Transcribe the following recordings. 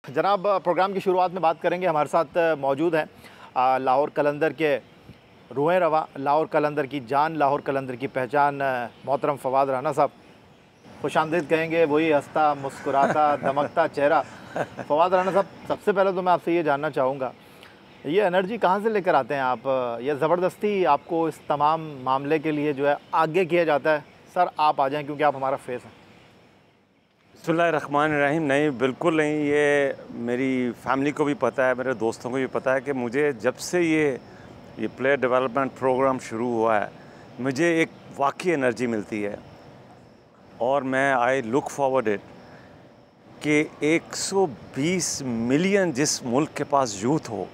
जनाब, प्रोग्राम की शुरुआत में बात करेंगे। हमारे साथ मौजूद हैं लाहौर कलंदर के रूहें रवा, लाहौर कलंदर की जान, लाहौर कलंदर की पहचान मोहतरम फवाद राना साहब। खुशामदीद कहेंगे, वही हंसता मुस्कुराता दमकता चेहरा। फवाद राना साहब, सबसे पहले तो मैं आपसे ये जानना चाहूँगा, ये एनर्जी कहाँ से लेकर आते हैं आप? ये ज़बरदस्ती आपको इस तमाम मामले के लिए जो है आगे किया जाता है, सर आप आ जाएं क्योंकि आप हमारा फेस हैं? बिस्मिल्लाहिर्रहमानिर्रहीम। नहीं, बिल्कुल नहीं। ये मेरी फैमिली को भी पता है, मेरे दोस्तों को भी पता है कि मुझे जब से ये प्लेयर डेवलपमेंट प्रोग्राम शुरू हुआ है, मुझे एक वाकई एनर्जी मिलती है। और मैं आई लुक फॉरवर्ड इट कि 120 मिलियन जिस मुल्क के पास यूथ हो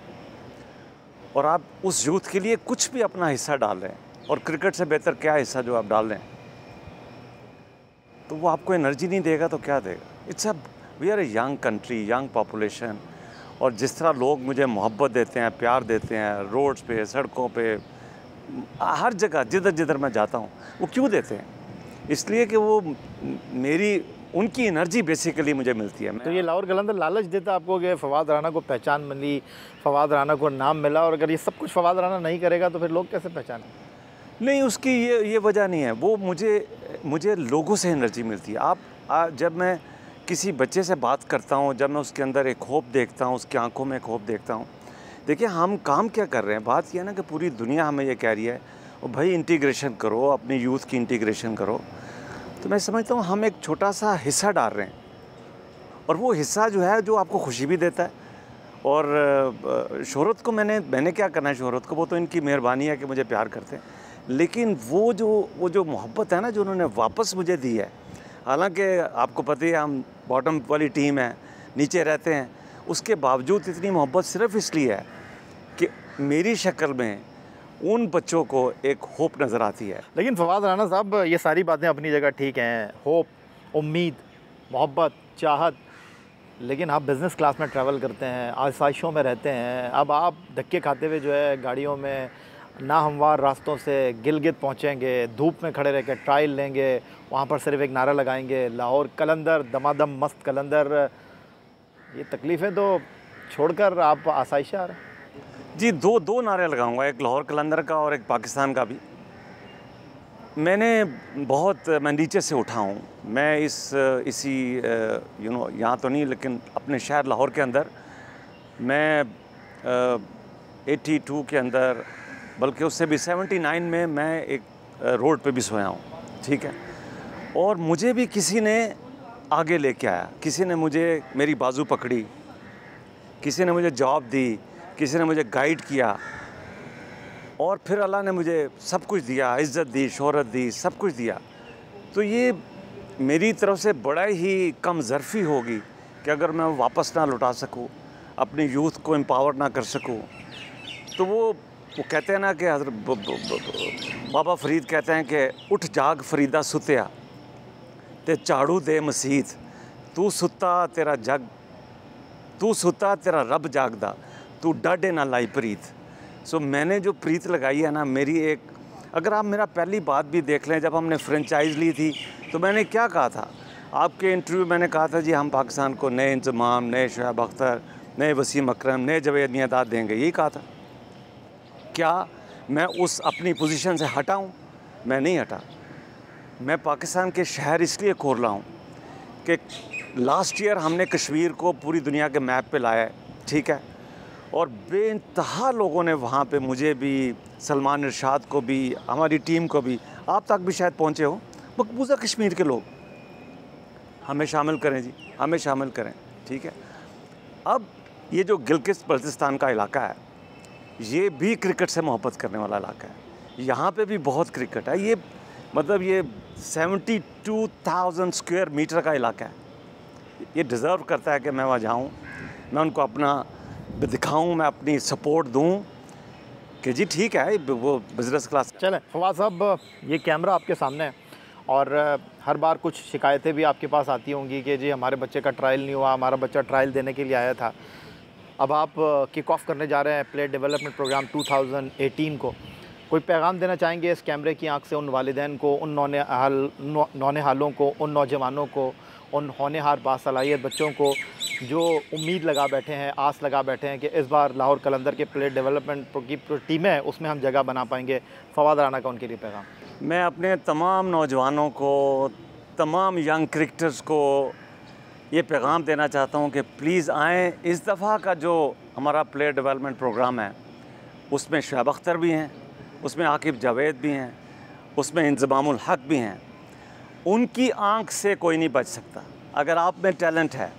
और आप उस यूथ के लिए कुछ भी अपना हिस्सा डाल रहे हैं, और क्रिकेट से बेहतर क्या हिस्सा जो आप डाल रहे हैं, तो वो आपको एनर्जी नहीं देगा तो क्या देगा? It's a we are a young country, young population. और जिस तरह लोग मुझे मोहब्बत देते हैं, प्यार देते हैं, रोड्स पे, सड़कों पे, हर जगह जिधर जिधर मैं जाता हूँ, वो क्यों देते हैं? इसलिए कि वो मेरी उनकी एनर्जी बेसिकली मुझे मिलती है। तो ये लाहौर कलंदर लालच देता आपको कि फवाद राना को पहचान मिली, फवाद राना को नाम मिला, और अगर ये सब कुछ फवाद राना नहीं करेगा तो फिर लोग कैसे पहचानें? नहीं, उसकी ये वजह नहीं है। वो मुझे लोगों से एनर्जी मिलती है। जब मैं किसी बच्चे से बात करता हूँ, जब मैं उसके अंदर एक होप देखता हूँ, उसकी आंखों में एक होप देखता हूँ। देखिए, हम काम क्या कर रहे हैं, बात यह है ना कि पूरी दुनिया हमें ये कह रही है और भाई इंटीग्रेशन करो, अपनी यूथ की इंटीग्रेशन करो। तो मैं समझता हूँ हम एक छोटा सा हिस्सा डाल रहे हैं, और वो हिस्सा जो है जो आपको खुशी भी देता है। और शोहरत को मैंने क्या करना है शोहरत को, वो तो इनकी मेहरबानी है कि मुझे प्यार करते हैं। लेकिन वो जो मोहब्बत है ना, जो उन्होंने वापस मुझे दी है, हालांकि आपको पता ही है हम बॉटम वाली टीम है, नीचे रहते हैं, उसके बावजूद इतनी मोहब्बत सिर्फ इसलिए है कि मेरी शक्ल में उन बच्चों को एक होप नज़र आती है। लेकिन फवाद राना साहब, ये सारी बातें अपनी जगह ठीक हैं, होप, उम्मीद, मोहब्बत, चाहत, लेकिन आप बिज़नेस क्लास में ट्रैवल करते हैं, आसाइशों में रहते हैं। अब आप धक्के खाते हुए जो है गाड़ियों में नाहमवार रास्तों से गिलगित पहुंचेंगे, धूप में खड़े रह कर ट्रायल लेंगे, वहाँ पर सिर्फ एक नारा लगाएंगे, लाहौर कलंदर दमादम मस्त कलंदर। ये तकलीफ़ें तो छोड़कर आप आसाइशें आ रहे हैं। जी, दो नारे लगाऊंगा, एक लाहौर कलंदर का और एक पाकिस्तान का भी। मैं नीचे से उठा हूँ। मैं इसी यहाँ तो नहीं, लेकिन अपने शहर लाहौर के अंदर मैं 82 के अंदर, बल्कि उससे भी 79 में मैं एक रोड पे भी सोया हूँ, ठीक है। और मुझे भी किसी ने आगे लेके आया, किसी ने मेरी बाजू पकड़ी, किसी ने मुझे जॉब दी, किसी ने मुझे गाइड किया, और फिर अल्लाह ने मुझे सब कुछ दिया, इज़्ज़त दी, शोहरत दी, सब कुछ दिया। तो ये मेरी तरफ से बड़ा ही कम ज़र्फ़ी होगी कि अगर मैं वापस ना लौटा सकूँ, अपनी यूथ को एम्पावर ना कर सकूँ। तो वो कहते हैं ना कि बाबा फरीद कहते हैं कि उठ जाग फरीदा सुत्या ते झाड़ू दे मसीत, तू सुता तेरा रब जागदा, तू डाढ़े ना लाई प्रीत। सो मैंने जो प्रीत लगाई है ना, अगर आप मेरा पहली बात भी देख लें, जब हमने फ्रेंचाइज़ ली थी तो मैंने क्या कहा था आपके इंटरव्यू, मैंने कहा था जी हम पाकिस्तान को नए इंतज़ाम, नए शोएब अख्तर, नए वसीम अकरम, नए जावेद मियांदाद देंगे, यही कहा था। क्या मैं उस अपनी पोजीशन से हटा हूँ? मैं नहीं हटा। मैं पाकिस्तान के शहर इसलिए खोल रहा हूँ कि लास्ट ईयर हमने कश्मीर को पूरी दुनिया के मैप पे लाया है, ठीक है। और बेइंतहा लोगों ने वहाँ पे, मुझे भी, सलमान इरशाद को भी, हमारी टीम को भी, आप तक भी शायद पहुँचे हो, मकबूजा कश्मीर के लोग, हमें शामिल करें जी, हमें शामिल करें, ठीक है। अब ये जो गिलगित बल्तिस्तान का इलाका है, ये भी क्रिकेट से मोहब्बत करने वाला इलाका है। यहाँ पे भी बहुत क्रिकेट है। ये 72,000 स्क्वायर मीटर का इलाका है। ये डिज़र्व करता है कि मैं वहाँ जाऊँ, मैं उनको अपना दिखाऊँ, मैं अपनी सपोर्ट दूँ कि जी ठीक है, वो बिज़नेस क्लास। चलें फवाद साहब, ये कैमरा आपके सामने है और हर बार कुछ शिकायतें भी आपके पास आती होंगी कि जी हमारे बच्चे का ट्रायल नहीं हुआ, हमारा बच्चा ट्रायल देने के लिए आया था। अब आप किक ऑफ करने जा रहे हैं प्लेयर डेवलपमेंट प्रोग्राम 2018 को, कोई पैगाम देना चाहेंगे इस कैमरे की आंख से उन वालिदैन को, उन नौनिहालों को, उन नौजवानों को, उन होनहार बासलाहियत बच्चों को जो उम्मीद लगा बैठे हैं, आस लगा बैठे हैं कि इस बार लाहौर कलंदर के प्लेयर डेवलपमेंट की टीमें हैं उसमें हम जगह बना पाएंगे, फवाद राना का उनके लिए पैगाम? मैं अपने तमाम नौजवानों को, तमाम यंग क्रिकेटर्स को ये पैगाम देना चाहता हूँ कि प्लीज़ आएँ। इस दफ़ा का जो हमारा प्लेयर डेवलपमेंट प्रोग्राम है उसमें शुएब अख्तर भी हैं, उसमें आकिब जावेद भी हैं, उसमें इंज़मामुल हक भी हैं। उनकी आंख से कोई नहीं बच सकता। अगर आप में टैलेंट है,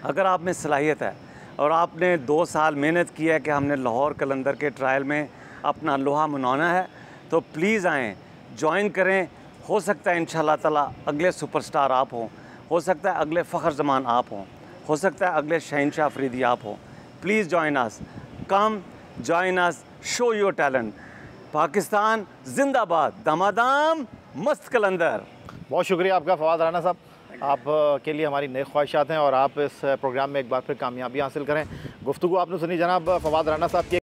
अगर आप में सलाहियत है और आपने 2 साल मेहनत की है कि हमने लाहौर कलंदर के ट्रायल में अपना लोहा मनवाना है, तो प्लीज़ आएँ, ज्वाइन करें। हो सकता है इंशाल्लाह ताला अगले सुपरस्टार आप हों, हो सकता है अगले फ़ख्र ज़मान आप हों, हो सकता है अगले शहंशाह अफरीदी आप हों। Please join us, come join us, show your talent. Pakistan जिंदाबाद, दमादम मस्त कलंदर। बहुत शुक्रिया आपका फवाद राना साहब, आप के लिए हमारी नई ख्वाहिशात हैं और आप इस प्रोग्राम में एक बार फिर कामयाबी हासिल करें। गुफ्तगू आपने सुनी जनाब फवाद राना साहब की।